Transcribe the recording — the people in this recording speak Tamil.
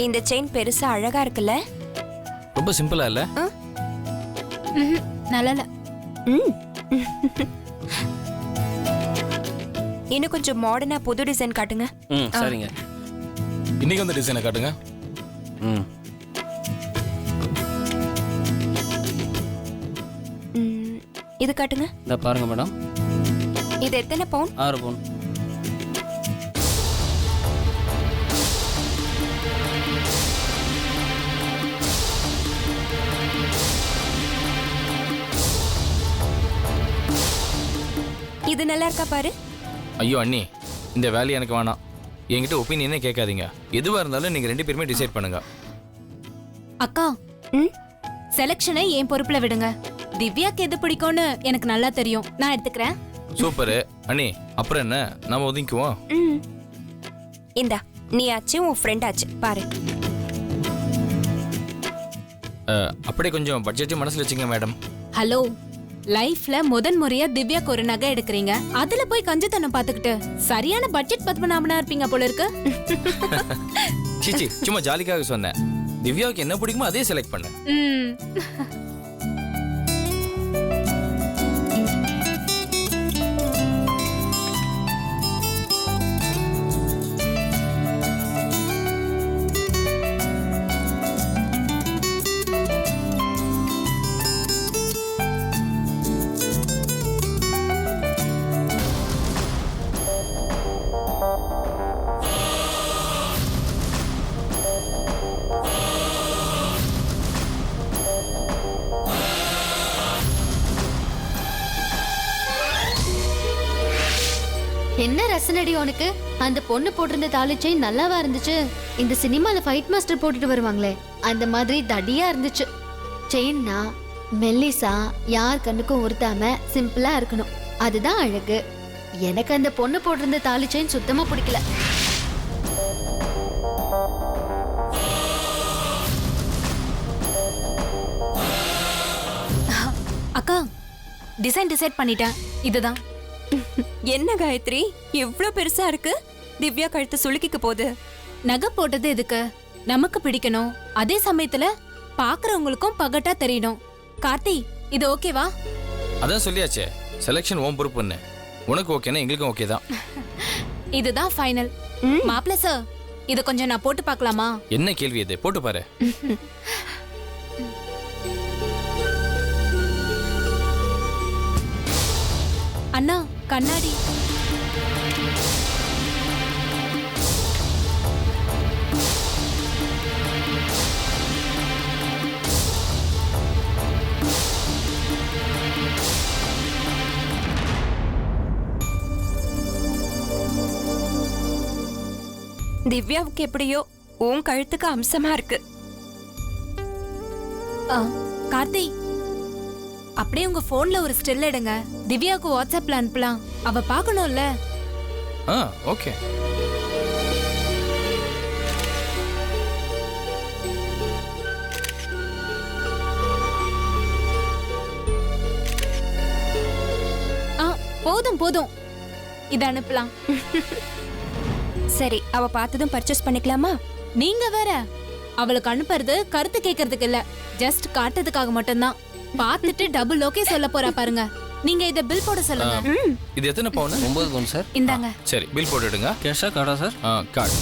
இந்த செயின் பெருசா அழகா இருக்குல்ல? ரொம்ப சிம்பிளா இல்ல? நல்லா இல்ல. இன்னும் கொஞ்சம் மாடர்னா புது டிசைன் காட்டுங்க. சரிங்க. இன்னைக்கு அந்த டிசைனை காட்டுங்க. இது காட்டுங்க. இந்த பாருங்க மேடம். இது எத்தனை பவுன்? 6 பவுன். இது நல்லா இருக்கா பாரு. ஐயோ அண்ணி, இந்த வேலையை எனக்கு வேணாம். என்கிட்ட ஒப்பீனியனே கேட்காதீங்க. எதுவா இருந்தாலும் நீங்க 2 பேருமே டிசைட் பண்ணுங்க. அக்கா, செலக்ஷனை என் பொறுப்புல விடுங்க. திவ்யாக்கு எது பிடிக்கும்னு எனக்கு நல்லா தெரியும். நான் எடுத்துக்கிறேன். சூப்பர் அண்ணி. அப்புறம் என்ன, நாம ஒதுங்கிக்குவோம். இந்தா, நீ ஆச்சு, உன் ஃப்ரெண்ட் ஆச்சு, பாரு. அப்படியே கொஞ்சம் பட்ஜெட்டையும் மனசுல வச்சுங்க மேடம். ஹலோ, லைஃப்ல முறையா திவ்யாக்கு ஒரு நகை எடுக்கிறீங்க. அதுல போய் கஞ்சத்தனம் பாத்துக்கிட்டு சரியான பட்ஜெட் பத்மநாபனா இருப்பீங்க போல இருக்கு. சீச்சி, சும்மா ஜாலிக்காக சொன்னேன். திவ்யாவுக்கு என்ன பிடிக்குமோ அதே செலக்ட் பண்ணு. என்ன ரசனடி உனக்கு? அந்த பொண்ணு போட்டிருந்த தாலி செயின் நல்லாவா இருந்துச்சு? இந்த சினிமால ஃபைட் மாஸ்டர் போட்டுட்டு வருவாங்களே அந்த மாதிரி தடியா இருந்துச்சு. செயின்னா மெல்லிசா, யார் கண்ணுக்கும் உறுத்தாம சிம்பிளா இருக்கணும், அதுதான் அழகு. எனக்கு அந்த பொண்ணு போட்டிருந்த தாலி செயின் சுத்தமா பிடிக்கல. அக்கா, டிசைன் டிசைட் பண்ணிட்டேன். இதுதான். என்ன காயத்ரி, எவ்வளவு பெருசா இருக்கு? திவ்யா கழுத்து சுளுக்கிக்க போகுது. நகை போட்டது எதுக்கு? நமக்கு பிடிக்கணும், அதே சமயத்துல பாக்குறவங்களுக்கும் பகட்டா தெரியணும். கார்த்தி, இது ஓகேவா? அதான் சொல்லியாச்சே, செலக்ஷன் ஓம் பொறுப்புன்னு. உனக்கு ஓகேனா எங்களுக்கும் ஓகே தான். இதுதான் ஃபைனல். மாப்ள சார், இது கொஞ்சம் நான் போட்டு பார்க்கலாமா? என்ன கேள்வி இது? போட்டு பாரு. அண்ணா, கண்ணாடி. திவ்யாவுக்கு எப்படியோ உன் கழுத்துக்கு அம்சமா இருக்கு. கார்த்தி, அப்படியே உங்க போன்ல ஒரு ஸ்டில் எடுங்க. திவ்யாவுக்கு வாட்ஸ்அப்ல அனுப்பலாம், அவ பார்க்கணும்ல. ஓகே. போதும் போதும், இத அனுப்பலாம். சரி, அவ பார்த்ததும் பர்ச்சேஸ் பண்ணிக்கலாமா? நீங்க வேற, அவளுக்கு அனுப்புறது கருத்து கேட்கறதுக்கு இல்ல, ஜஸ்ட் காட்டுறதுக்காக மட்டும்தான். பார்த்துட்டு டபுள் ஓகே சொல்ல போறா பாருங்க. நீங்க இத பில் போட சொல்லுங்க. இது எத்தனை பவுன்? 9 பவுன் சார். இந்தாங்க. சரி, பில் போட்டுடுங்க. கேஷா கார்டா சார்? கார்டு.